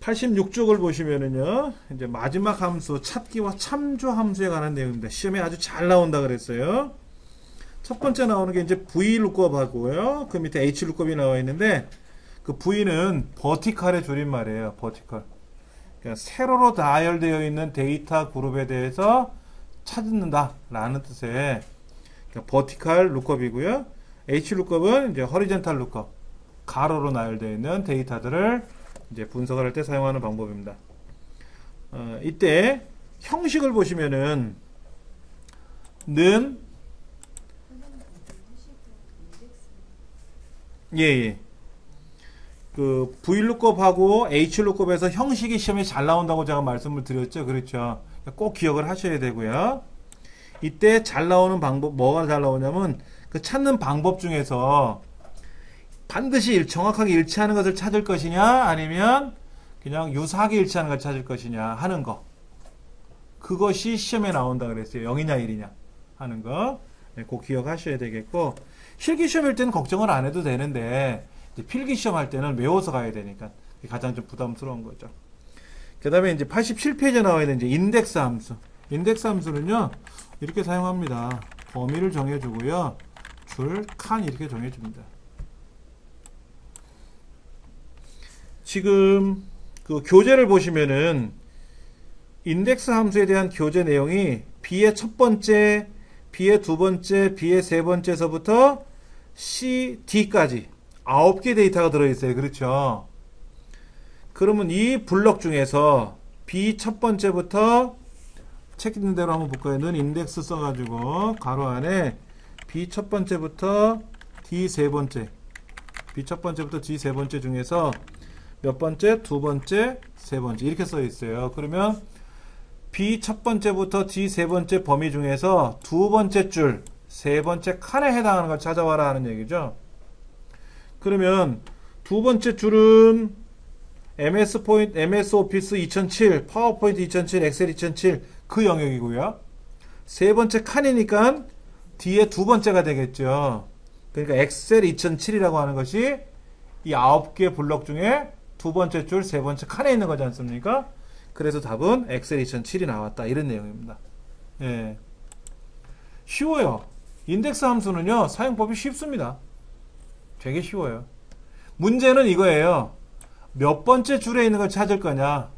86쪽을 보시면은요, 이제 마지막 함수, 찾기와 참조 함수에 관한 내용입니다. 시험에 아주 잘 나온다 그랬어요. 첫 번째 나오는 게 이제 VLOOKUP하고요. 그 밑에 HLOOKUP이 나와 있는데, 그 V는 버티컬의 줄임말이에요. 버티컬. 그러니까 세로로 다이얼되어 있는 데이터 그룹에 대해서 찾는다 라는 뜻의 그러니까 버티컬 룩업이고요. HLOOKUP은 이제 허리젠탈 룩업, 가로로 나열되어 있는 데이터들을 이제 분석을 할 때 사용하는 방법입니다. 이때 형식을 보시면은 는 예. 그 VLOOKUP하고 HLOOKUP에서 형식이 시험에 잘 나온다고 제가 말씀을 드렸죠. 그렇죠. 꼭 기억을 하셔야 되고요. 이때 잘 나오는 방법, 뭐가 잘 나오냐면 그 찾는 방법 중에서 반드시 정확하게 일치하는 것을 찾을 것이냐 아니면 그냥 유사하게 일치하는 것을 찾을 것이냐 하는 거. 그것이 시험에 나온다 그랬어요. 0이냐 1이냐 하는 거. 네, 꼭 기억하셔야 되겠고, 실기시험일 때는 걱정을 안 해도 되는데 필기시험 할 때는 외워서 가야 되니까 가장 좀 부담스러운 거죠. 그 다음에 이제 87페이지에 나와 있는 이제 인덱스 함수. 인덱스 함수는요, 이렇게 사용합니다. 범위를 정해주고요. 줄, 칸 이렇게 정해줍니다. 지금 그 교재를 보시면은 인덱스 함수에 대한 교재 내용이 B의 첫 번째, B의 두 번째, B의 세 번째서부터 C, D까지 9개 데이터가 들어있어요. 그렇죠? 그러면 이 블록 중에서 B 첫 번째부터 책 있는 대로 한번 볼까요? 는 인덱스 써가지고 가로 안에 B 첫 번째부터 D 세 번째, B 첫 번째부터 D 세 번째 중에서 몇 번째, 두 번째, 세 번째 이렇게 써 있어요. 그러면 B 첫 번째부터 D 세 번째 범위 중에서 두 번째 줄, 세 번째 칸에 해당하는 걸 찾아와라 하는 얘기죠. 그러면 두 번째 줄은 MS 오피스 2007, 파워포인트 2007, 엑셀 2007 그 영역이고요. 세 번째 칸이니까 뒤에 두 번째가 되겠죠. 그러니까 엑셀 2007이라고 하는 것이 이 9개 블록 중에 두 번째 줄, 세 번째 칸에 있는 거지 않습니까? 그래서 답은 엑셀 2007이 나왔다. 이런 내용입니다. 예. 쉬워요. 인덱스 함수는요, 사용법이 쉽습니다. 되게 쉬워요. 문제는 이거예요. 몇 번째 줄에 있는 걸 찾을 거냐,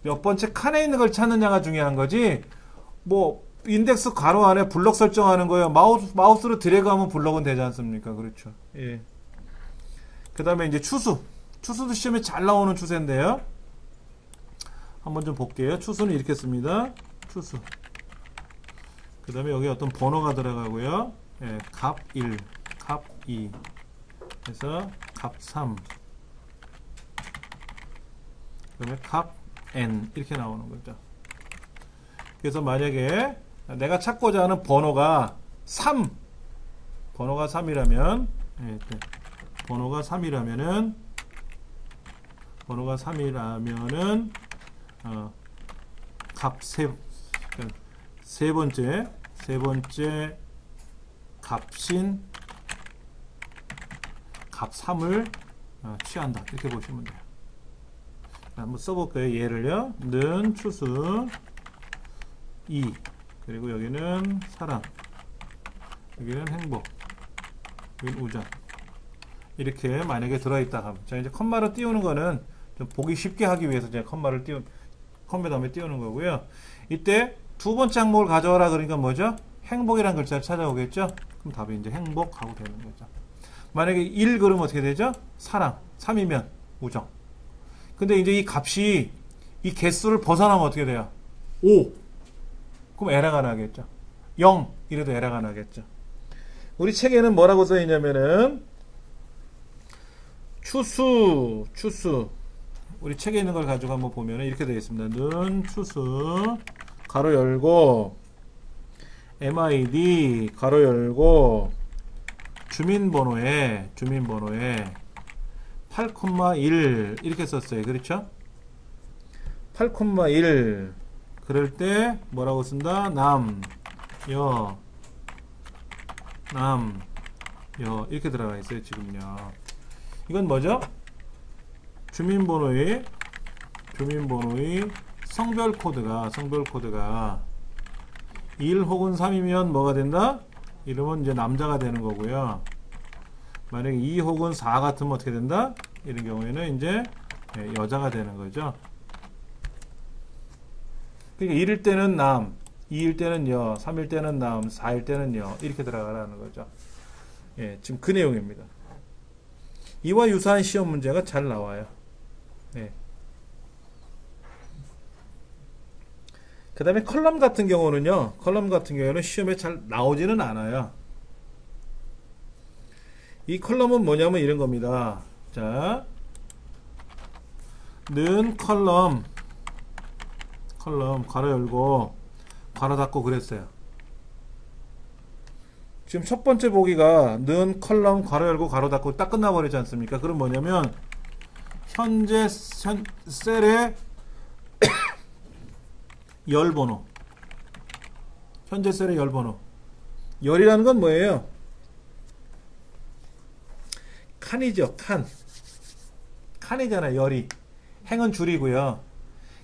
몇 번째 칸에 있는 걸 찾느냐가 중요한 거지, 뭐, 인덱스 가로 안에 블록 설정하는 거예요. 마우스로 드래그하면 블록은 되지 않습니까? 그렇죠. 예. 그 다음에 이제 추수. 추수도 시험에 잘 나오는 추세인데요. 한번 좀 볼게요. 추수는 이렇게 씁니다. 추수. 그 다음에 여기 어떤 번호가 들어가고요. 예, 값 1, 값 2, 그래서 값 3, 그 다음에 값 n 이렇게 나오는 거죠. 그래서 만약에 내가 찾고자 하는 번호가 3, 번호가 3이라면, 예, 번호가 3이라면은, 값 세 번째 값인 값 3을 취한다. 이렇게 보시면 돼요. 한번 써볼까요? 예를요. 는 추수 2, 그리고 여기는 사랑, 여기는 행복, 여기는 우정. 이렇게 만약에 들어있다 하면, 자, 이제 컴마를 띄우는 거는 좀 보기 쉽게 하기 위해서 제가 컴마 다음에 띄우는 거고요. 이때 두 번째 항목을 가져와라 그러니까 뭐죠? 행복이라는 글자를 찾아오겠죠? 그럼 답이 이제 행복하고 되는 거죠. 만약에 1 그러면 어떻게 되죠? 사랑. 3이면 우정. 근데 이제 이 값이 이 개수를 벗어나면 어떻게 돼요? 5. 그럼 에러가 나겠죠. 0 이래도 에러가 나겠죠. 우리 책에는 뭐라고 써 있냐면은 추수 우리 책에 있는 걸 가지고 한번 보면 이렇게 되어 있습니다. 는 추수 가로 열고 MID 가로 열고 주민번호에 8,1 이렇게 썼어요. 그렇죠? 8,1 그럴 때 뭐라고 쓴다? 남, 여 이렇게 들어가 있어요. 지금요. 이건 뭐죠? 주민번호에 주민번호의 성별 코드가 1 혹은 3이면 뭐가 된다? 이러면 이제 남자가 되는 거고요. 만약에 2 혹은 4 같으면 어떻게 된다? 이런 경우에는 이제 여자가 되는 거죠. 그러니까 1일 때는 남, 2일 때는 여, 3일 때는 남, 4일 때는 여, 이렇게 들어가라는 거죠. 예, 지금 그 내용입니다. 이와 유사한 시험 문제가 잘 나와요. 예. 그 다음에 컬럼 같은 경우는요, 시험에 잘 나오지는 않아요. 이 컬럼은 뭐냐면 이런 겁니다. 자, 는 컬럼, 괄호 열고, 괄호 닫고 그랬어요. 지금 첫 번째 보기가 는 컬럼, 괄호 열고, 괄호 닫고 딱 끝나버리지 않습니까? 그럼 뭐냐면, 현재 셀의 열번호. 현재 셀의 열번호. 열이라는 건 뭐예요? 칸이죠, 칸. 칸이잖아요, 열이. 행은 줄이고요.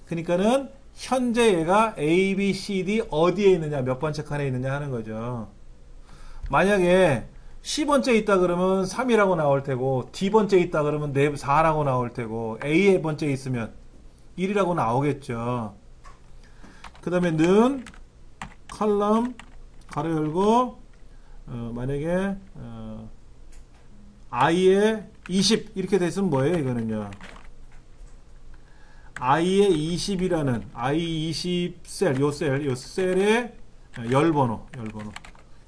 그러니까는 현재 얘가 A, B, C, D 어디에 있느냐, 몇 번째 칸에 있느냐 하는 거죠. 만약에 C번째 있다 그러면 3이라고 나올 테고, D번째 있다 그러면 4라고 나올 테고, A에 번째 있으면 1이라고 나오겠죠. 그 다음에 는 컬럼 가로 열고 만약에 i에 20 이렇게 됐으면 뭐예요? 이거는요. i에 20이라는 i 20셀 요 셀의 열번호.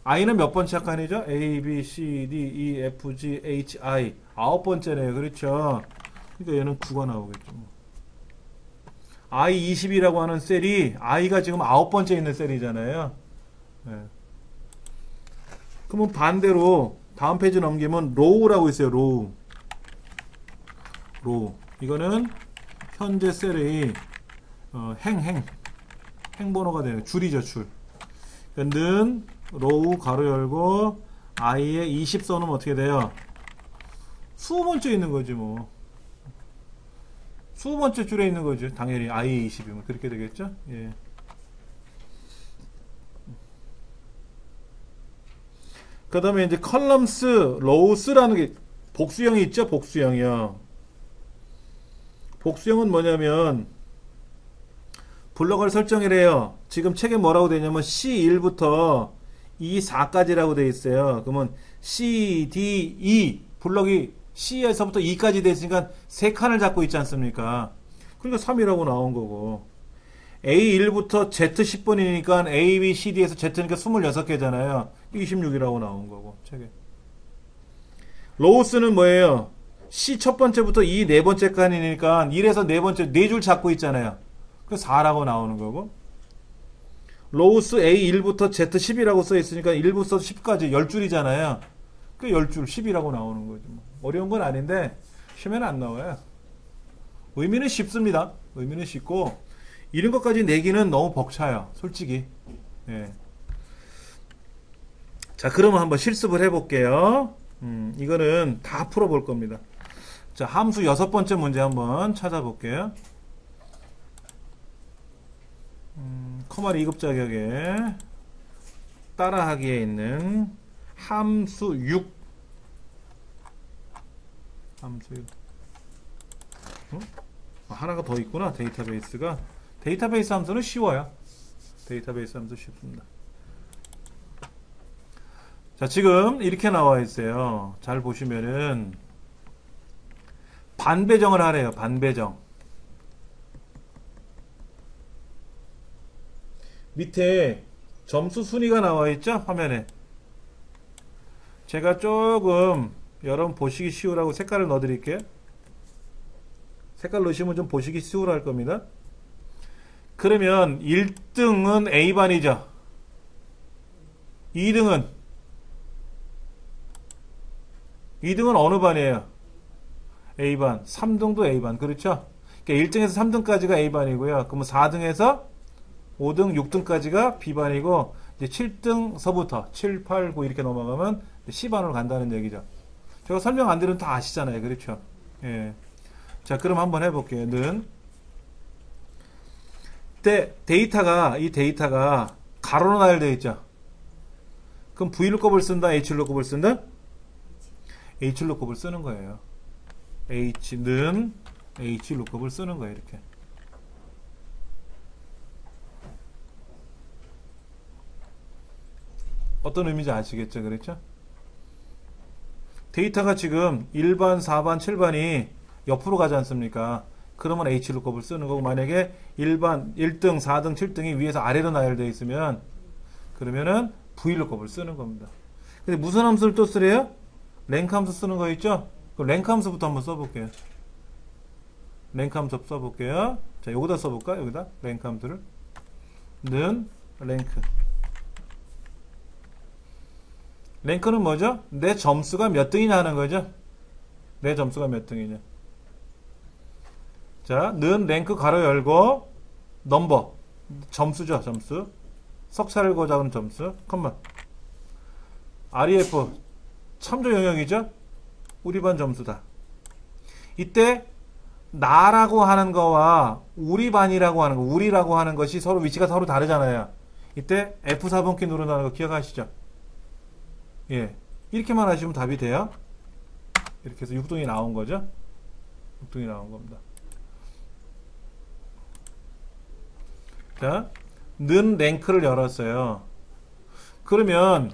i는 몇 번째 칸이죠? A, B, C, D, E, F, G, H, I 9번째네요. 그렇죠? 그러니까 얘는 9가 나오겠죠. I20이라고 하는 셀이 I가 지금 9번째 있는 셀이잖아요. 네. 그러면 반대로 다음 페이지 넘기면 로우라고 있어요. 로우. 이거는 현재 셀의 행번호가 되는 줄이죠. 줄. 그러니까 는 로우 가로 열고 I에 20 써놓으면 어떻게 돼요? 20번째 있는 거지 뭐. 20번째 줄에 있는 거죠. 당연히 I 20이면 그렇게 되겠죠. 예. 그 다음에 이제 컬럼스, 로우스라는 게 복수형이 있죠. 복수형이요. 복수형은 뭐냐면 블럭을 설정이래요. 지금 책에 뭐라고 되냐면 C1부터 E4까지라고 되어 있어요. 그러면 C, D, E 블럭이 C에서부터 E까지 돼 있으니까 3칸을 잡고 있지 않습니까? 그러니까 3이라고 나온 거고 A1부터 Z10번이니까 A, B, C, D에서 Z니까 26개잖아요. 26이라고 나온 거고 책에. 로우스는 뭐예요? C 첫 번째부터 E 네 번째 칸이니까 1에서 네 번째 4줄 잡고 있잖아요. 그래서 4라고 나오는 거고 로우스 A1부터 Z10이라고 써 있으니까 1부터 10까지 10줄이잖아요. 그 10줄 10이라고 나오는 거죠. 어려운 건 아닌데 시험에는 안 나와요. 의미는 쉽습니다. 의미는 쉽고 이런 것까지 내기는 너무 벅차요. 솔직히. 예. 자, 그러면 한번 실습을 해볼게요. 이거는 다 풀어볼 겁니다. 자, 함수 6번째 문제 한번 찾아볼게요. 커말 2급 자격에 따라하기에 있는 함수 6. 하나가 더 있구나. 데이터베이스가. 데이터베이스 함수는 쉬워요. 데이터베이스 함수 쉽습니다. 자, 지금 이렇게 나와 있어요. 잘 보시면은 반배정을 하래요. 반배정. 밑에 점수 순위가 나와 있죠? 화면에. 제가 조금 여러분 보시기 쉬우라고 색깔을 넣어 드릴게요. 색깔 넣으시면 좀 보시기 쉬우라 할 겁니다. 그러면 1등은 A반이죠. 2등은 어느 반이에요? A반. 3등도 A반. 그렇죠? 그러니까 1등에서 3등까지가 A반이고요. 그러면 4등에서 5등, 6등까지가 B반이고 이제 7등서부터 7, 8, 9 이렇게 넘어가면 C반으로 간다는 얘기죠. 제가 설명 안 드리면 다 아시잖아요. 그렇죠? 예. 자, 그럼 한번 해볼게요. 는 이 데이터가 가로로 나열되어 있죠. 그럼 VLOOKUP을 쓴다, HLOOKUP을 쓴다? HLOOKUP을 쓰는 거예요. H는 HLOOKUP을 쓰는 거예요, 이렇게. 어떤 의미인지 아시겠죠? 그렇죠? 데이터가 지금 1번, 4번, 7번이 옆으로 가지 않습니까? 그러면 HLOOKUP을 쓰는 거고, 만약에 1번, 1등, 4등, 7등이 위에서 아래로 나열되어 있으면, 그러면은 VLOOKUP을 쓰는 겁니다. 근데 무슨 함수를 또 쓰래요? 랭크 함수 쓰는 거 있죠? 그럼 랭크 함수부터 한번 써볼게요. 랭크 함수 써볼게요. 자, 여기다 써볼까? 여기다. 랭크 함수를. 는 랭크. 랭크는 뭐죠? 내 점수가 몇 등이냐 하는 거죠? 내 점수가 몇 등이냐. 자, 는 랭크 가로 열고, 넘버. 점수죠, 점수. 석차를 고자하는 점수. 컴마. REF. 참조 영역이죠? 우리 반 점수다. 이때, 나라고 하는 거와 우리 반이라고 하는 거, 우리라고 하는 것이 서로 위치가 서로 다르잖아요. 이때 F4번키 누른다는 거 기억하시죠? 예. 이렇게만 하시면 답이 돼요. 이렇게 해서 6등이 나온 거죠? 6등이 나온 겁니다. 자, 는 랭크를 열었어요. 그러면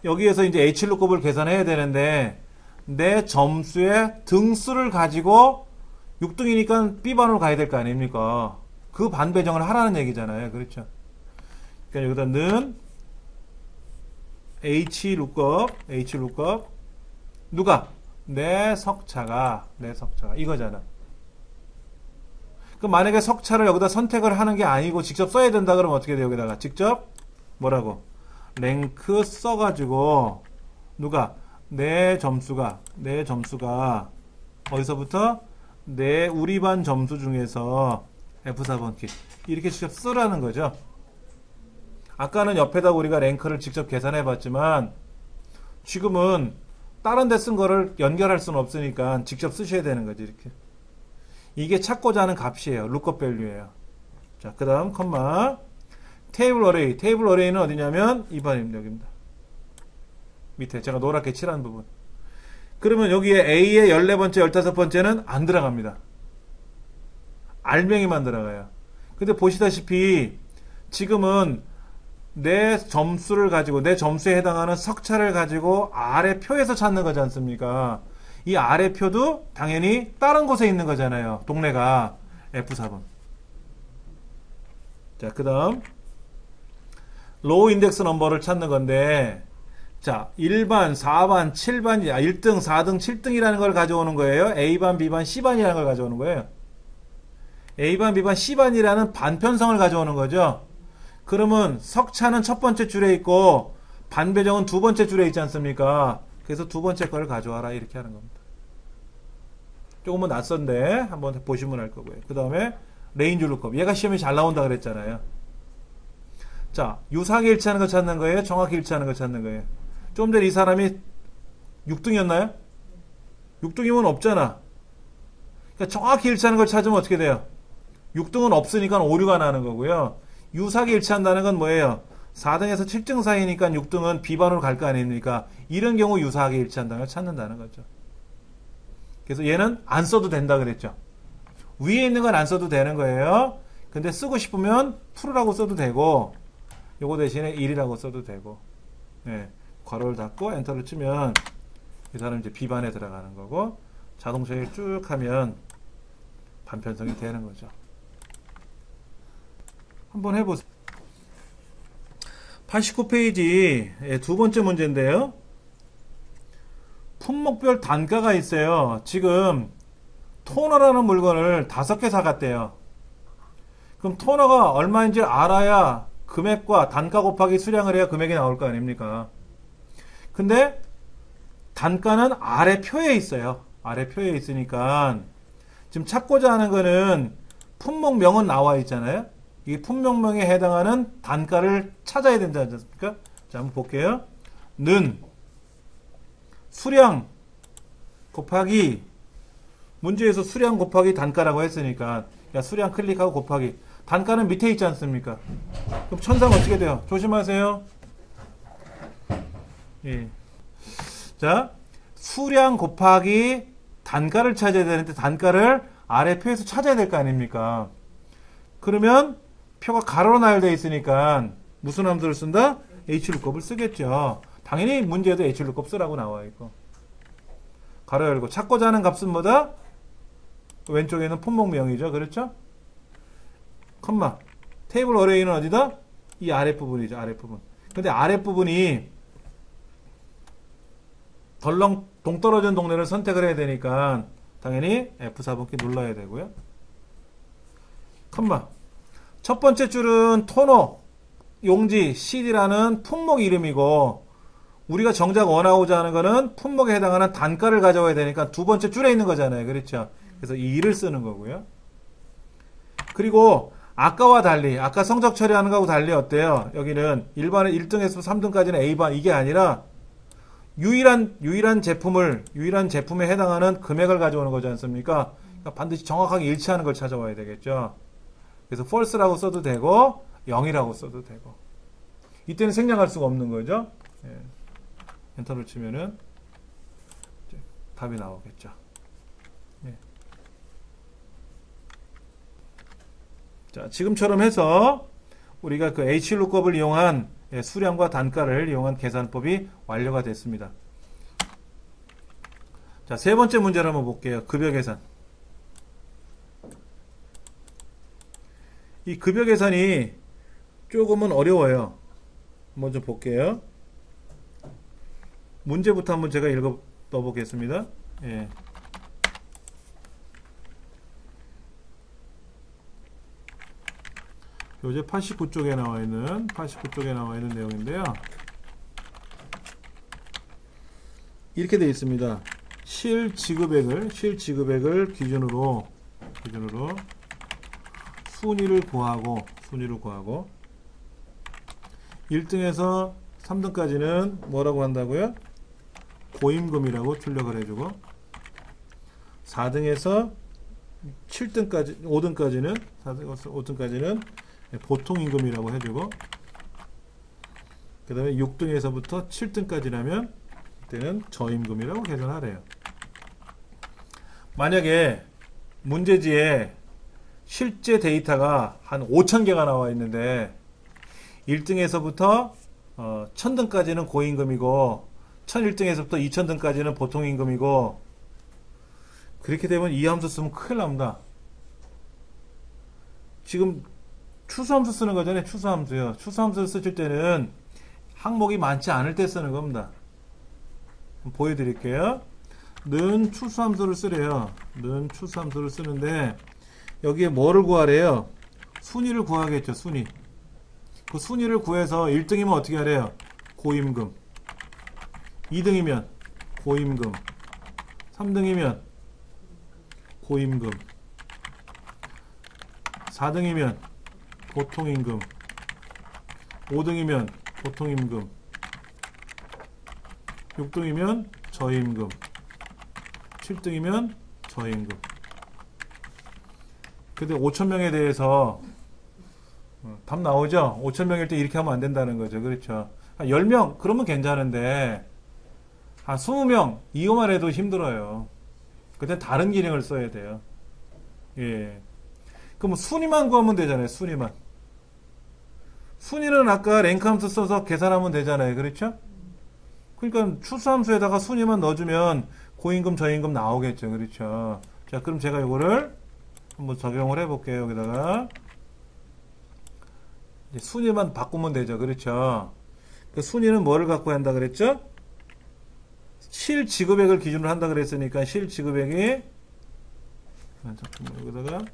여기에서 이제 HLOOKUP을 계산해야 되는데 내 점수의 등수를 가지고 6등이니까 B반으로 가야 될 거 아닙니까? 그 반 배정을 하라는 얘기잖아요. 그렇죠? 그러니까 여기다 는 HLOOKUP 누가? 내 석차가 이거잖아. 그럼 만약에 석차를 여기다 선택을 하는 게 아니고 직접 써야 된다 그러면 어떻게 돼요? 여기다가 직접 뭐라고? 랭크 써가지고 누가? 내 점수가 어디서부터? 내 우리 반 점수 중에서 F4번키 이렇게 직접 쓰라는 거죠. 아까는 옆에다 우리가 랭크를 직접 계산해 봤지만 지금은 다른 데 쓴 거를 연결할 수는 없으니까 직접 쓰셔야 되는 거지. 이렇게 이게 찾고자 하는 값이에요. lookup value예요. 자, 그 다음 컴마 테이블 어레이는 어디냐면 2번입니다. 여기입니다. 밑에 제가 노랗게 칠한 부분. 그러면 여기에 A의 14번째, 15번째는 안 들어갑니다. 알맹이만 들어가요. 근데 보시다시피 지금은 내 점수를 가지고 내 점수에 해당하는 석차를 가지고 아래 표에서 찾는 거지 않습니까? 이 아래 표도 당연히 다른 곳에 있는 거잖아요. 동네가 F4번. 자, 그 다음 로우 인덱스 넘버를 찾는 건데 자, 1반, 4반, 7반, 1등, 4등, 7등이라는 걸 가져오는 거예요. A반, B반, C반이라는 걸 가져오는 거예요. A반, B반, C반이라는 반편성을 가져오는 거죠. 그러면 석차는 첫 번째 줄에 있고 반배정은 두 번째 줄에 있지 않습니까? 그래서 두 번째 걸 가져와라 이렇게 하는 겁니다. 조금은 낯선데 한번 보시면 알 거고요. 그 다음에 레인지 루컵. 얘가 시험에 잘 나온다 그랬잖아요. 자, 유사하게 일치하는 거 찾는 거예요? 정확히 일치하는 거 찾는 거예요? 좀 전에 이 사람이 6등이었나요? 6등이면 없잖아. 그러니까 정확히 일치하는 걸 찾으면 어떻게 돼요? 6등은 없으니까 오류가 나는 거고요. 유사하게 일치한다는 건 뭐예요? 4등에서 7등 사이니까 6등은 B반으로 갈 거 아닙니까? 이런 경우 유사하게 일치한다는 걸 찾는다는 거죠. 그래서 얘는 안 써도 된다 그랬죠. 위에 있는 건 안 써도 되는 거예요. 근데 쓰고 싶으면 true라고 써도 되고 요거 대신에 1이라고 써도 되고 예, 괄호를 닫고 엔터를 치면 이 사람은 이제 B반에 들어가는 거고 자동처리를 쭉 하면 반편성이 되는 거죠. 한번 해보세요. 89페이지 두 번째 문제인데요. 품목별 단가가 있어요. 지금 토너라는 물건을 5개 사갔대요. 그럼 토너가 얼마인지 알아야 금액과 단가 곱하기 수량을 해야 금액이 나올 거 아닙니까? 근데 단가는 아래 표에 있어요. 아래 표에 있으니까 지금 찾고자 하는 거는 품목명은 나와 있잖아요. 이 품목명에 해당하는 단가를 찾아야 된지 않습니까? 자, 한번 볼게요. 는 수량 곱하기 문제에서 수량 곱하기 단가라고 했으니까 야, 수량 클릭하고 곱하기 단가는 밑에 있지 않습니까? 그럼 천상 어떻게 돼요? 조심하세요. 예. 자, 수량 곱하기 단가를 찾아야 되는데 단가를 아래 표에서 찾아야 될 거 아닙니까? 그러면 표가 가로로 나열되어 있으니까 무슨 함수를 쓴다? H루급을 쓰겠죠. 당연히 문제에도 H루급 쓰라고 나와 있고. 가로 열고 찾고자 하는 값은 뭐다? 왼쪽에는 품목명이죠. 그렇죠? 컴마. 테이블 어레이는 어디다? 이 아랫부분이죠. 아랫부분. 근데 아랫부분이 덜렁 동떨어진 동네를 선택을 해야 되니까 당연히 F4번키 눌러야 되고요. 컴마. 첫 번째 줄은 토너, 용지, CD라는 품목 이름이고 우리가 정작 원하고자 하는 거는 품목에 해당하는 단가를 가져와야 되니까 두 번째 줄에 있는 거잖아요. 그렇죠? 그래서 이 2를 쓰는 거고요. 그리고 아까와 달리, 아까 성적 처리하는 거하고 달리 어때요? 여기는 일반은 1등에서 3등까지는 A반 이게 아니라 유일한 제품에 해당하는 금액을 가져오는 거지 않습니까? 그러니까 반드시 정확하게 일치하는 걸 찾아와야 되겠죠. 그래서 false라고 써도 되고 0이라고 써도 되고 이때는 생략할 수가 없는 거죠. 예. 엔터를 치면은 이제 답이 나오겠죠. 예. 자, 지금처럼 해서 우리가 그 H루급을 이용한 수량과 단가를 이용한 계산법이 완료가 됐습니다. 자, 세 번째 문제를 한번 볼게요. 급여 계산. 이 급여 계산이 조금은 어려워요. 먼저 볼게요. 문제부터 한번 제가 읽어 보겠습니다. 예. 교재 89쪽에 나와 있는 내용인데요. 이렇게 되어 있습니다. 실지급액을 기준으로 순위를 구하고 1등에서 3등까지는 뭐라고 한다고요? 고임금이라고 출력을 해주고 4등에서 7등까지 5등까지는 보통임금이라고 해주고 그 다음에 6등에서부터 7등까지라면 그때는 저임금이라고 계산하래요. 만약에 문제지에 실제 데이터가 한 5,000개가 나와 있는데 1등에서부터 1,000등까지는 고임금이고 1,001등에서부터 2,000등까지는 보통임금이고 그렇게 되면 이 함수 쓰면 큰일 납니다. 지금 추수함수 쓰는 거잖아요. 추수함수요. 추수함수를 쓰실 때는 항목이 많지 않을 때 쓰는 겁니다. 보여드릴게요. 는 추수함수를 쓰래요. 는 추수함수를 쓰는데 여기에 뭐를 구하래요? 순위를 구하겠죠. 순위. 그 순위를 구해서 1등이면 어떻게 하래요? 고임금. 2등이면 고임금. 3등이면 고임금. 4등이면 보통임금. 5등이면 보통임금. 6등이면 저임금. 7등이면 저임금. 근데 5,000명에 대해서 답 나오죠? 5,000명일 때 이렇게 하면 안 된다는 거죠. 그렇죠? 한 10명 그러면 괜찮은데 한 20명 이거만 해도 힘들어요. 그때 다른 기능을 써야 돼요. 예. 그럼 순위만 구하면 되잖아요. 순위만. 순위는 아까 랭크 함수 써서 계산하면 되잖아요. 그렇죠? 그러니까 추수함수에다가 순위만 넣어주면 고임금, 저임금 나오겠죠. 그렇죠? 자, 그럼 제가 이거를 한번 적용을 해볼게요. 여기다가 이제 순위만 바꾸면 되죠. 그렇죠? 그 순위는 뭐를 갖고 한다 그랬죠? 실지급액을 기준으로 한다 그랬으니까 실지급액이 잠깐만 여기다가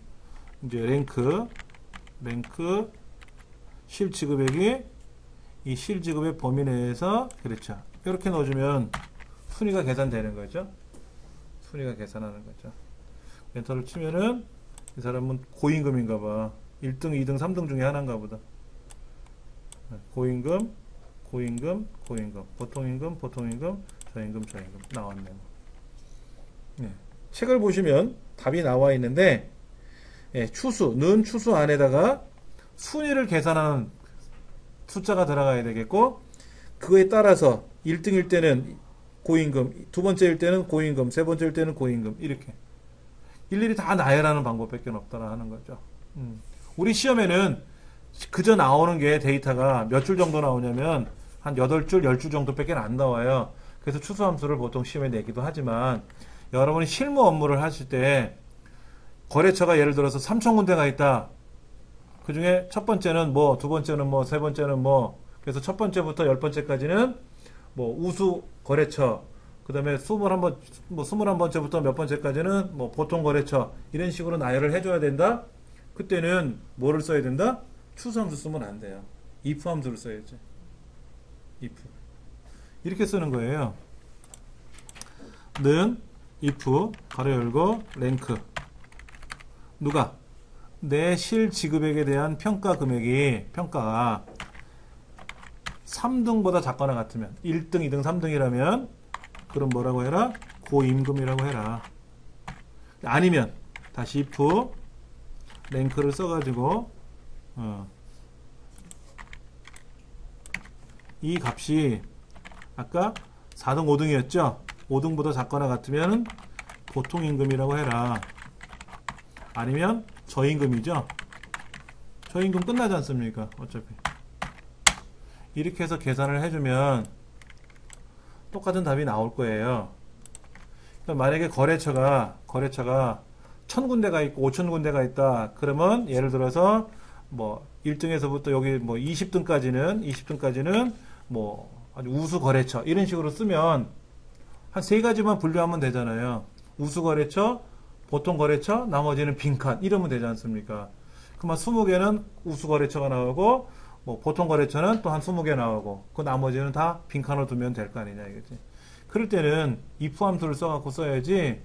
이제 랭크 실지급액이 이 실지급액 범위 내에서 그렇죠. 이렇게 넣어주면 순위가 계산되는 거죠. 순위가 계산하는 거죠. 엔터를 치면은 이 사람은 고임금인가 봐. 1등, 2등, 3등 중에 하나인가 보다. 고임금, 보통임금, 저임금 나왔네요. 네. 책을 보시면 답이 나와 있는데 예, 는 추수 안에다가 순위를 계산하는 숫자가 들어가야 되겠고, 그거에 따라서 1등일 때는 고임금, 두 번째일 때는 고임금, 세 번째일 때는 고임금, 이렇게. 일일이 다 나열하는 방법밖에 없다라 하는 거죠. 우리 시험에는 그저 나오는 게 데이터가 몇 줄 정도 나오냐면, 한 8줄, 10줄 정도밖에 안 나와요. 그래서 추수함수를 보통 시험에 내기도 하지만, 여러분이 실무 업무를 하실 때, 거래처가 예를 들어서 3,000군데가 있다. 그 중에 첫 번째는 뭐, 두 번째는 뭐, 세 번째는 뭐, 그래서 첫 번째부터 10번째까지는 뭐, 우수 거래처, 그 다음에 21번째부터 몇 번째까지는 뭐, 보통 거래처, 이런 식으로 나열을 해줘야 된다? 그때는 뭐를 써야 된다? 추수함수 쓰면 안 돼요. if 함수를 써야지. if. 이렇게 쓰는 거예요. 는, if, 가로 열고, 랭크. 누가? 내 실지급액에 대한 평가 금액이, 평가가 3등보다 작거나 같으면, 1등, 2등, 3등이라면, 그럼 뭐라고 해라? 고임금이라고 해라. 아니면, 다시 if, 랭크를 써가지고, 이 값이, 아까 4등, 5등이었죠? 5등보다 작거나 같으면, 보통임금이라고 해라. 아니면, 저임금이죠? 저임금 끝나지 않습니까? 어차피. 이렇게 해서 계산을 해주면 똑같은 답이 나올 거예요. 그러니까 만약에 거래처가 1,000군데가 있고 5,000군데가 있다. 그러면 예를 들어서 뭐 1등에서부터 여기 뭐 20등까지는 뭐 아주 우수 거래처 이런 식으로 쓰면 한 세 가지만 분류하면 되잖아요. 우수 거래처, 보통 거래처, 나머지는 빈칸 이러면 되지 않습니까? 그러면 20개는 우수 거래처가 나오고 뭐 보통 거래처는 또 한 20개 나오고 그 나머지는 다 빈칸으로 두면 될 거 아니냐 이거지. 그럴 때는 if 함수를 써갖고 써야지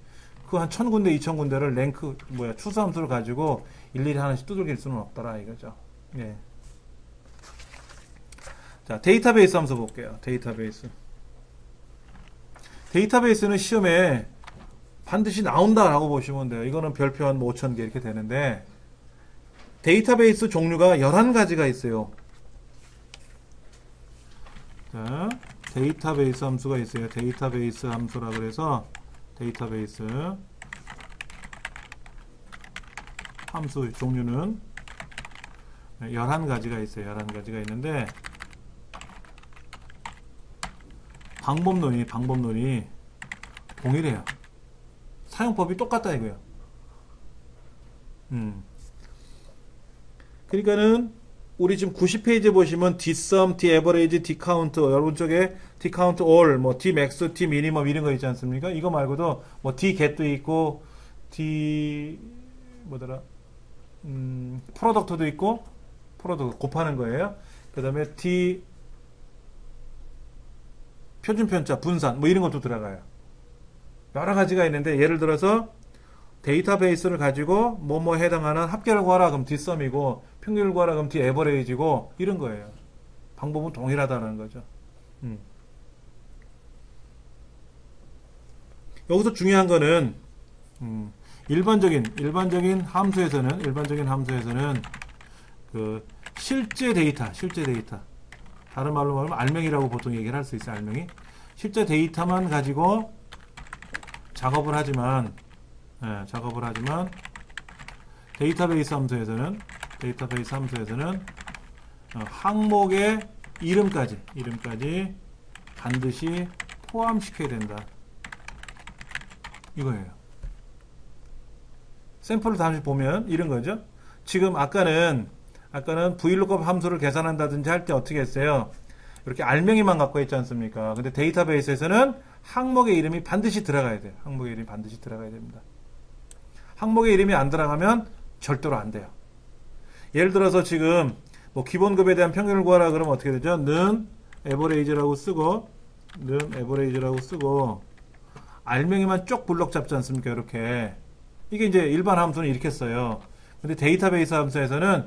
그 한 1,000군데, 2,000군데를 랭크 추수 함수를 가지고 일일이 하나씩 두들길 수는 없더라 이거죠. 예. 자, 데이터베이스 함수 볼게요. 데이터베이스는 시험에 반드시 나온다라고 보시면 돼요. 이거는 별표 한 5,000개 이렇게 되는데 데이터베이스 종류가 11가지가 있어요. 자, 데이터베이스 함수가 있어요. 데이터베이스 함수라 그래서 데이터베이스 함수 종류는 11가지가 있어요. 11가지가 있는데 방법론이 동일해요. 사용법이 똑같다 이거예요. 그러니까는 우리 지금 90페이지 보시면 dsum, daverage, dcount 여러분 쪽에 dcount all, 뭐 dmax, dminimum 이런 거 있지 않습니까? 이거 말고도 뭐 dget도 있고 프로덕트도 있고 프로덕트 곱하는 거예요. 그 다음에 표준편자, 분산 뭐 이런 것도 들어가요. 여러 가지가 있는데 예를 들어서 데이터베이스를 가지고 뭐뭐에 해당하는 합계를 구하라 그럼 dsum이고 평균을 구하라 그럼 daverage이고 이런 거예요. 방법은 동일하다는 거죠. 여기서 중요한 거는 일반적인 함수에서는 그 실제 데이터 다른 말로 말하면 알맹이라고 보통 얘기를 할 수 있어요. 알맹이 실제 데이터만 가지고 작업을 하지만 데이터베이스 함수에서는 항목의 이름까지 반드시 포함시켜야 된다. 이거예요. 샘플을 다시 보면 이런 거죠. 지금 아까는 VLOOKUP 함수를 계산한다든지 할 때 어떻게 했어요? 이렇게 알맹이만 갖고 있지 않습니까? 근데 데이터베이스에서는 항목의 이름이 반드시 들어가야 돼요. 항목의 이름이 반드시 들어가야 됩니다. 항목의 이름이 안 들어가면 절대로 안 돼요. 예를 들어서 지금 뭐 기본급에 대한 평균을 구하라 그러면 어떻게 되죠? 는 average라고 쓰고 알맹이만 쪽 블럭 잡지 않습니까? 이렇게 이게 이제 일반 함수는 이렇게 써요. 근데 데이터베이스 함수에서는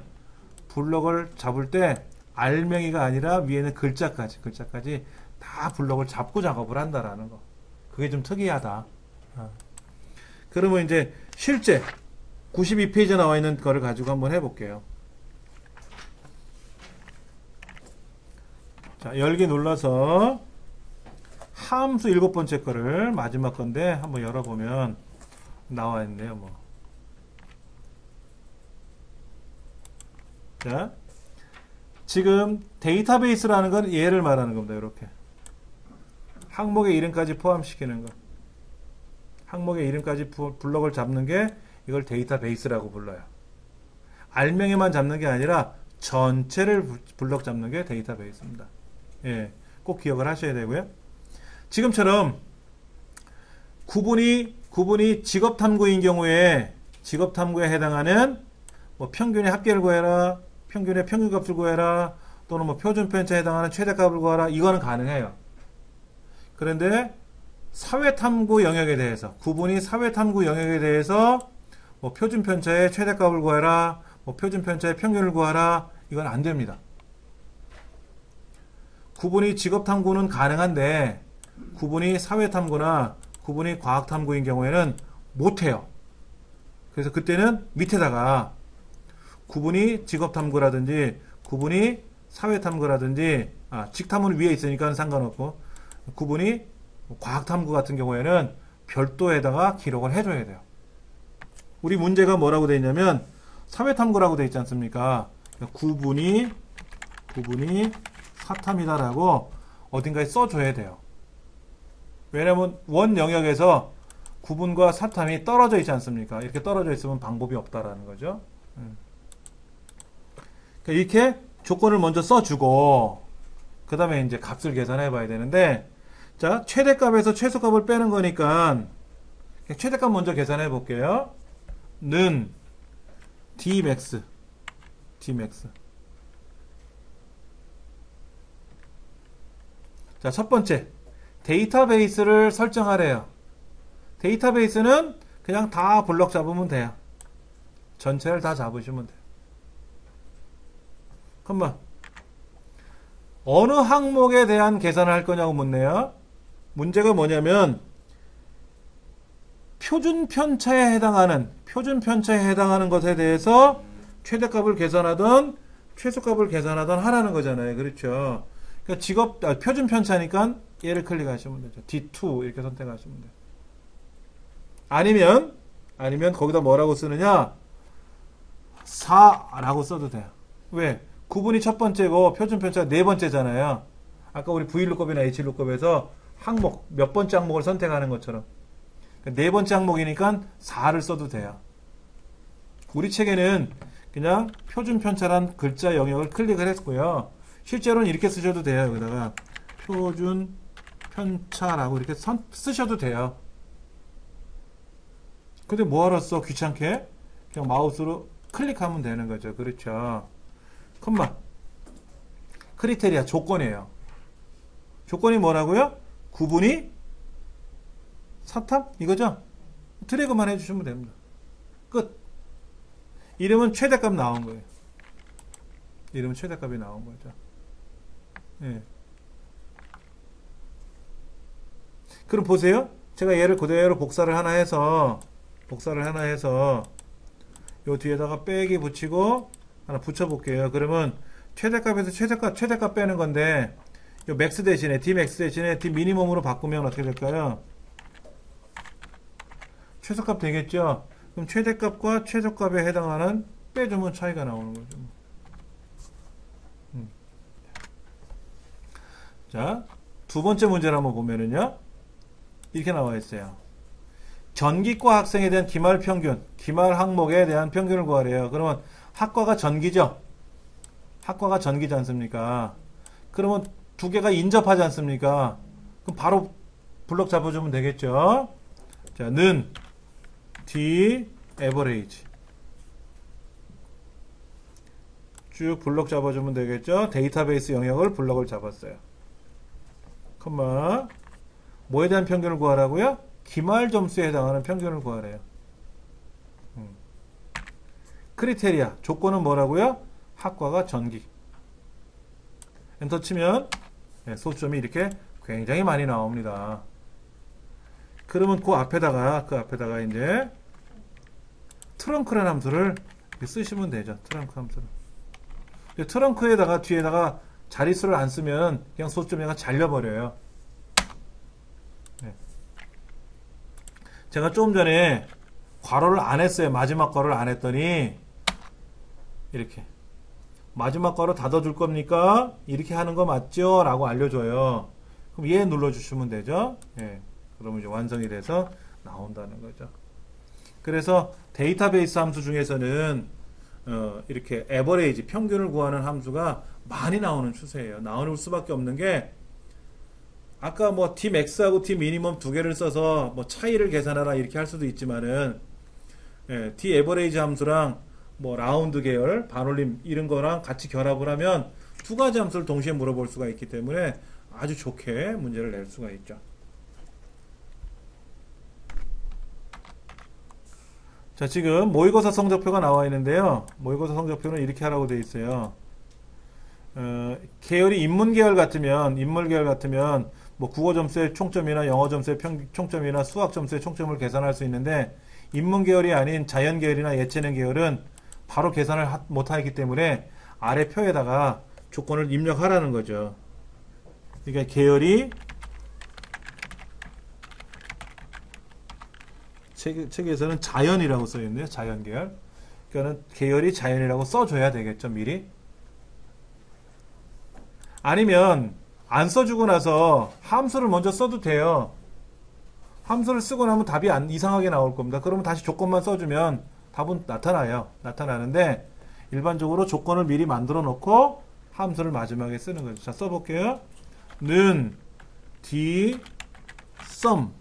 블럭을 잡을 때 알맹이가 아니라 위에는 글자까지 다 블럭을 잡고 작업을 한다라는 거. 그게 좀 특이하다. 그러면 이제 실제 92페이지에 나와 있는 거를 가지고 한번 해볼게요. 자, 열기 눌러서 함수 7번째 거를 마지막 건데 한번 열어보면 나와 있네요. 뭐. 자, 지금 데이터베이스라는 건 얘를 말하는 겁니다. 이렇게 항목의 이름까지 포함시키는 거. 항목의 이름까지 블럭을 잡는 게 이걸 데이터베이스라고 불러요. 알맹이만 잡는 게 아니라 전체를 블럭 잡는 게 데이터베이스입니다. 예, 꼭 기억을 하셔야 되고요. 지금처럼 구분이 직업탐구인 경우에 직업탐구에 해당하는 뭐 평균의 합계를 구해라, 평균의 평균값을 구해라, 또는 뭐 표준편차에 해당하는 최대값을 구하라, 이거는 가능해요. 그런데 사회탐구 영역에 대해서, 구분이 사회탐구 영역에 대해서 뭐 표준편차의 최대값을 구해라, 뭐 표준편차의 평균을 구하라, 이건 안 됩니다. 구분이 직업탐구는 가능한데 구분이 사회탐구나 구분이 과학탐구인 경우에는 못해요. 그래서 그때는 밑에다가 구분이 직업탐구라든지 구분이 사회탐구라든지 직탐은 위에 있으니까 상관없고 구분이 과학탐구 같은 경우에는 별도에다가 기록을 해줘야 돼요. 우리 문제가 뭐라고 되어 있냐면 사회탐구라고 되어 있지 않습니까? 구분이 사탐이다라고 어딘가에 써줘야 돼요. 왜냐면 원 영역에서 구분과 사탐이 떨어져 있지 않습니까? 이렇게 떨어져 있으면 방법이 없다라는 거죠. 이렇게 조건을 먼저 써주고 그 다음에 이제 값을 계산해 봐야 되는데, 자, 최대값에서 최소값을 빼는 거니까 최대값 먼저 계산해 볼게요. 는 dmax 자, 첫 번째 데이터베이스를 설정하래요. 데이터베이스는 그냥 다 블럭 잡으면 돼요. 전체를 다 잡으시면 돼요. 그러면 어느 항목에 대한 계산을 할 거냐고 묻네요. 문제가 뭐냐면 표준편차에 해당하는 것에 대해서 최대값을 계산하든 최소값을 계산하든 하라는 거잖아요. 그렇죠. 그러니까 표준편차니까 얘를 클릭하시면 되죠. D2 이렇게 선택하시면 돼요. 아니면 거기다 뭐라고 쓰느냐? 4라고 써도 돼요. 왜? 구분이 첫 번째고 표준편차가 네 번째잖아요. 아까 우리 Vlookup이나 Hlookup에서 항목, 몇 번째 항목을 선택하는 것처럼. 네 번째 항목이니까 4를 써도 돼요. 우리 책에는 그냥 표준편차란 글자 영역을 클릭을 했고요. 실제로는 이렇게 쓰셔도 돼요. 여기다가 표준편차라고 이렇게 쓰셔도 돼요. 근데 뭐하러 써? 귀찮게? 그냥 마우스로 클릭하면 되는 거죠. 그렇죠. 컴마 크리테리아 조건이에요. 조건이 뭐라고요? 구분이 사탐? 이거죠? 드래그만 해주시면 됩니다. 끝. 이름은 최대값 나온 거예요. 이름은 최대값이 나온 거죠. 예. 그럼 보세요. 제가 얘를 그대로 복사를 하나 해서 요 뒤에다가 빼기 붙이고 하나 붙여볼게요. 그러면 최대값에서 최대값 빼는 건데 요 맥스 대신에 dmax 대신에 d미니멈으로 바꾸면 어떻게 될까요? 최소값 되겠죠? 그럼 최대값과 최소값에 해당하는 빼주면 차이가 나오는 거죠. 자, 두 번째 문제를 한번 보면은요. 이렇게 나와 있어요. 전기과 학생에 대한 기말 평균, 기말 항목에 대한 평균을 구하래요. 그러면 학과가 전기죠? 학과가 전기지 않습니까? 그러면 두 개가 인접하지 않습니까? 그럼 바로 블럭 잡아주면 되겠죠? 자, 는 D average 쭉 블럭 잡아주면 되겠죠? 데이터베이스 영역을 블럭을 잡았어요. 컴마 뭐에 대한 평균을 구하라고요? 기말 점수에 해당하는 평균을 구하래요. 크리테리아 조건은 뭐라고요? 학과가 전기. 엔터 치면 소수점이 이렇게 굉장히 많이 나옵니다. 그러면 그 앞에다가 이제 트렁크라는 함수를 이렇게 쓰시면 되죠. 트렁크 함수를. 트렁크에다가 뒤에다가 자릿수를 안 쓰면 그냥 소수점 얘가 잘려버려요. 네. 제가 조금 전에 괄호를 안 했어요. 마지막 괄호를 안 했더니 이렇게 마지막 괄호 닫아줄 겁니까? 이렇게 하는 거 맞죠? 라고 알려줘요. 그럼 얘 눌러주시면 되죠. 예. 그러면 이제 완성이 돼서 나온다는 거죠. 그래서 데이터베이스 함수 중에서는 이렇게 에버레이지 평균을 구하는 함수가 많이 나오는 추세예요. 나올 수밖에 없는 게 아까 뭐 Tmax하고 T미니멈 두 개를 써서 뭐 차이를 계산하라 이렇게 할 수도 있지만은 T에버레이지 함수랑 뭐 라운드 계열, 반올림 이런 거랑 같이 결합을 하면 두 가지 함수를 동시에 물어볼 수가 있기 때문에 아주 좋게 문제를 낼 수가 있죠. 자, 지금 모의고사 성적표가 나와 있는데요. 모의고사 성적표는 이렇게 하라고 되어 있어요. 계열이 인물 계열 같으면 뭐 국어 점수의 총점이나 영어 점수의 총점이나 수학 점수의 총점을 계산할 수 있는데 인문 계열이 아닌 자연 계열이나 예체능 계열은 바로 계산을 못하기 때문에 아래 표에다가 조건을 입력하라는 거죠. 그러니까 계열이 책에서는 자연이라고 써있네요. 자연 계열. 그러니까 계열이 자연이라고 써줘야 되겠죠. 미리. 아니면 안 써주고 나서 함수를 먼저 써도 돼요. 함수를 쓰고 나면 답이 이상하게 나올 겁니다. 그러면 다시 조건만 써주면 답은 나타나요. 나타나는데 일반적으로 조건을 미리 만들어 놓고 함수를 마지막에 쓰는 거죠. 자, 써볼게요. 는 dsum.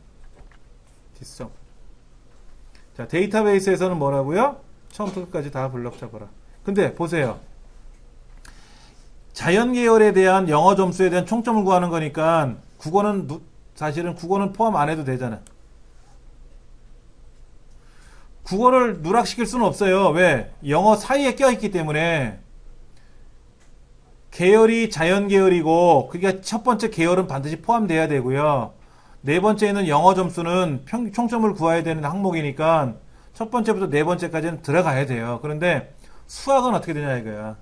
자, 데이터베이스에서는 뭐라고요? 처음부터 끝까지 다 블럭 잡아라. 근데 보세요. 자연 계열에 대한 영어 점수에 대한 총점을 구하는 거니까 사실은 국어는 포함 안 해도 되잖아. 국어를 누락시킬 수는 없어요. 왜? 영어 사이에 껴있기 때문에 계열이 자연 계열이고 그게 첫 번째 계열은 반드시 포함돼야 되고요. 네 번째는 영어 점수는 총점을 구해야 되는 항목이니까 첫 번째부터 네 번째까지는 들어가야 돼요. 그런데 수학은 어떻게 되냐 이거야.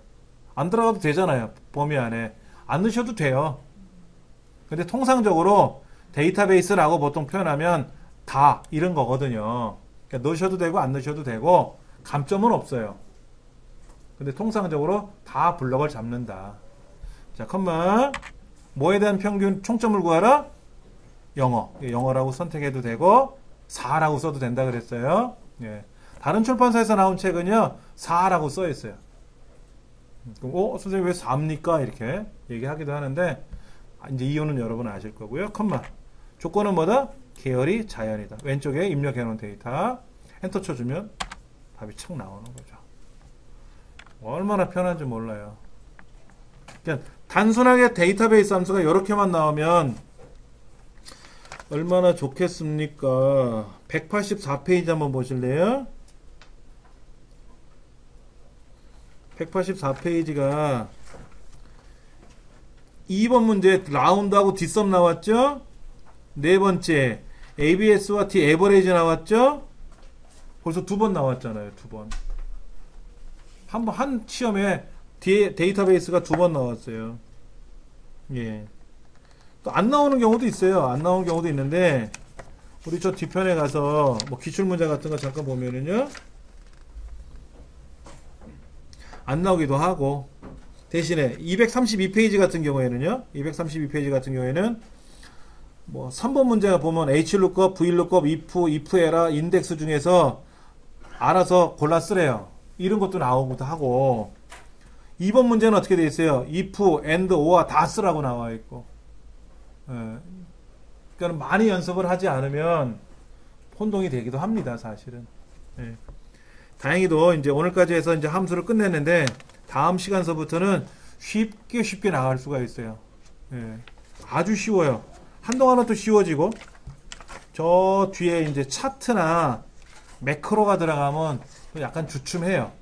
안 들어가도 되잖아요. 범위 안에. 안 넣으셔도 돼요. 근데 통상적으로 데이터베이스라고 보통 표현하면 다 이런 거거든요. 그러니까 넣으셔도 되고 안 넣으셔도 되고 감점은 없어요. 근데 통상적으로 다 블럭을 잡는다. 자, 컴마 뭐에 대한 평균 총점을 구하라? 영어라고 선택해도 되고 4라고 써도 된다 그랬어요. 예. 다른 출판사에서 나온 책은요 4라고 써 있어요. 그럼 선생님 왜 4입니까? 이렇게 얘기하기도 하는데 이제 이유는 여러분 아실 거고요. 컴마 조건은 뭐다? 계열이 자연이다. 왼쪽에 입력해 놓은 데이터 엔터 쳐주면 답이 착 나오는 거죠. 얼마나 편한지 몰라요. 그냥 단순하게 데이터베이스 함수가 이렇게만 나오면 얼마나 좋겠습니까? 184페이지 한번 보실래요? 184페이지가 2번 문제 라운드하고 뒷섬 나왔죠? 네 번째 ABS와 T 에버레이지 나왔죠? 벌써 두 번 나왔잖아요. 두 번. 한 시험에 데이터베이스가 두 번 나왔어요. 예. 또 안 나오는 경우도 있어요. 안 나오는 경우도 있는데 우리 저 뒤편에 가서 뭐 기출문제 같은 거 잠깐 보면은요 안 나오기도 하고 대신에 232페이지 같은 경우에는요 232페이지 같은 경우에는 뭐 3번 문제가 보면 HLOOKUP, VLOOKUP, if, era, 인덱스 중에서 알아서 골라 쓰래요. 이런 것도 나오기도 하고 2번 문제는 어떻게 되어 있어요? if, and, or 다 쓰라고 나와 있고 그러니까 많이 연습을 하지 않으면 혼동이 되기도 합니다. 사실은. 예. 다행히도 이제 오늘까지 해서 이제 함수를 끝냈는데 다음 시간서부터는 쉽게 나갈 수가 있어요. 예. 아주 쉬워요. 한동안은 또 쉬워지고 저 뒤에 이제 차트나 매크로가 들어가면 또 약간 주춤해요.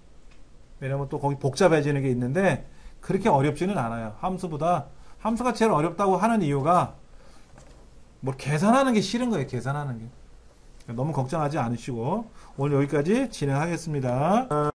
왜냐면 또 거기 복잡해지는 게 있는데 그렇게 어렵지는 않아요. 함수가 제일 어렵다고 하는 이유가 뭐 계산하는 게 싫은 거예요. 계산하는 게. 너무 걱정하지 않으시고 오늘 여기까지 진행하겠습니다.